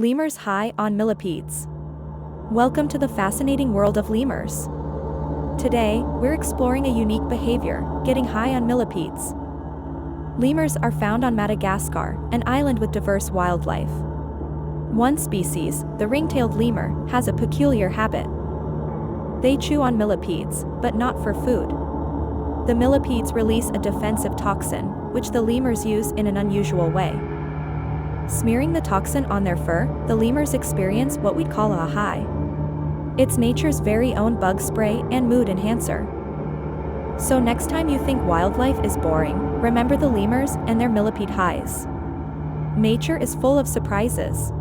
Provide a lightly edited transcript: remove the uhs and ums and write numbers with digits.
Lemurs high on millipedes. Welcome to the fascinating world of lemurs. Today, we're exploring a unique behavior, getting high on millipedes. Lemurs are found on Madagascar, an island with diverse wildlife. One species, the ring-tailed lemur, has a peculiar habit. They chew on millipedes, but not for food. The millipedes release a defensive toxin, which the lemurs use in an unusual way. Smearing the toxin on their fur, the lemurs experience what we'd call a high. It's nature's very own bug spray and mood enhancer. So next time you think wildlife is boring, remember the lemurs and their millipede highs. Nature is full of surprises.